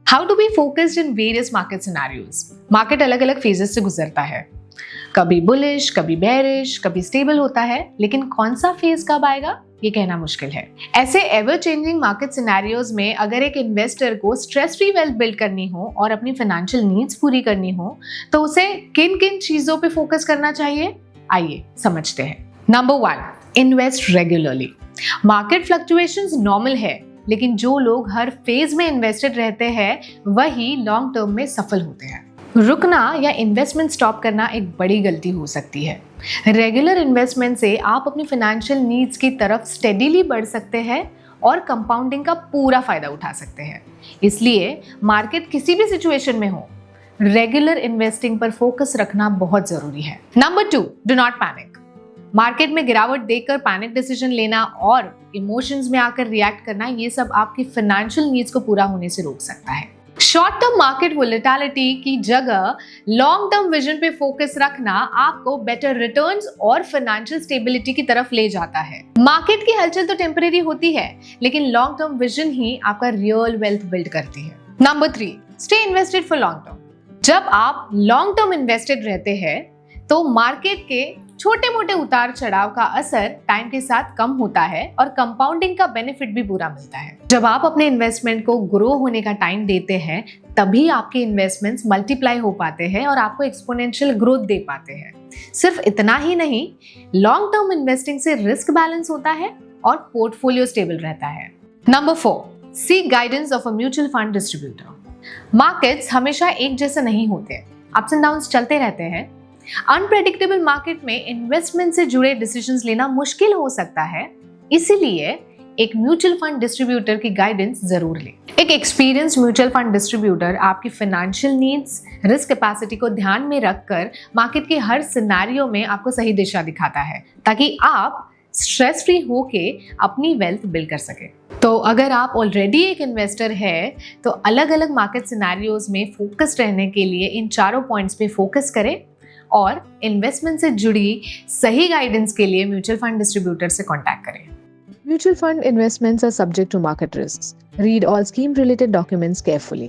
How to be focused in various market scenarios. Market अलग अलग phases से गुजरता है, कभी बुलिश, कभी बेरिश, कभी स्टेबल होता है, लेकिन कौन सा फेज कब आएगा ये कहना मुश्किल है। ऐसे एवर चेंजिंग मार्केट सिनेरियोज में अगर एक इन्वेस्टर को स्ट्रेस फ्री वेल्थ बिल्ड करनी हो और अपनी फाइनेंशियल नीड्स पूरी करनी हो तो उसे किन किन चीजों पे फोकस करना चाहिए, आइए समझते हैं। Number 1, invest regularly. Market fluctuations normal है, लेकिन जो लोग हर फेज में इन्वेस्टेड रहते हैं वही लॉन्ग टर्म में सफल होते हैं। रुकना या इन्वेस्टमेंट स्टॉप करना एक बड़ी गलती हो सकती है। रेगुलर इन्वेस्टमेंट से आप अपनी फाइनेंशियल नीड्स की तरफ स्टेडीली बढ़ सकते हैं और कंपाउंडिंग का पूरा फायदा उठा सकते हैं। इसलिए मार्केट किसी भी सिचुएशन में हो, रेगुलर इन्वेस्टिंग पर फोकस रखना बहुत जरूरी है। Number 2, do not panic. Market में गिरावट देखकर पैनिक डिसीजन लेना और इमोशंस में आकर रिएक्ट करना, ये सब आपकी फाइनेंशियल नीड्स को पूरा होने से रोक सकता है। शॉर्ट टर्म मार्केट वोलेटिलिटी की जगह लॉन्ग टर्म विजन पे फोकस रखना आपको बेटर रिटर्न्स और फाइनेंशियल स्टेबिलिटी की तरफ ले जाता है। मार्केट की हलचल तो टेम्परेरी होती है, लेकिन लॉन्ग टर्म विजन ही आपका रियल वेल्थ बिल्ड करती है। Number 3, stay invested for long term. जब आप लॉन्ग टर्म इन्वेस्टेड रहते हैं तो मार्केट के छोटे मोटे उतार चढ़ाव का असर टाइम के साथ कम होता है और कंपाउंडिंग का बेनिफिट भी पूरा मिलता है। जब आप अपने इन्वेस्टमेंट को ग्रो होने का टाइम देते हैं तभी आपके इन्वेस्टमेंट्स मल्टीप्लाई हो पाते हैं और आपको एक्सपोनेंशियल ग्रोथ दे पाते हैं। सिर्फ इतना ही नहीं, लॉन्ग टर्म इन्वेस्टिंग से रिस्क बैलेंस होता है और पोर्टफोलियो स्टेबल रहता है। Number 4, seek guidance of a mutual fund distributor. Markets हमेशा एक जैसे नहीं होते, अप्स एंड डाउन्स चलते रहते हैं। अनप्रेडिक्टेबल मार्केट में इन्वेस्टमेंट से जुड़े डिसीजंस लेना मुश्किल हो सकता है, इसीलिए एक म्यूचुअल फंड डिस्ट्रीब्यूटर की गाइडेंस जरूर लें। एक एक्सपीरियंस म्यूचुअल फंड डिस्ट्रीब्यूटर आपकी फाइनेंशियल नीड्स, रिस्क कैपेसिटी को ध्यान में रखकर मार्केट के हर सिनेरियो में आपको सही दिशा दिखाता है, ताकि आप स्ट्रेस फ्री होके अपनी वेल्थ बिल्ड कर सके। तो अगर आप ऑलरेडी एक इन्वेस्टर है तो अलग अलग मार्केट सिनेरियोज में फोकस रहने के लिए इन चारों पॉइंट्स पे फोकस करें और इन्वेस्टमेंट से जुड़ी सही गाइडेंस के लिए म्यूचुअल फंड डिस्ट्रीब्यूटर से कांटेक्ट करें। Mutual fund investments are subject to market risks. Read all scheme related documents carefully.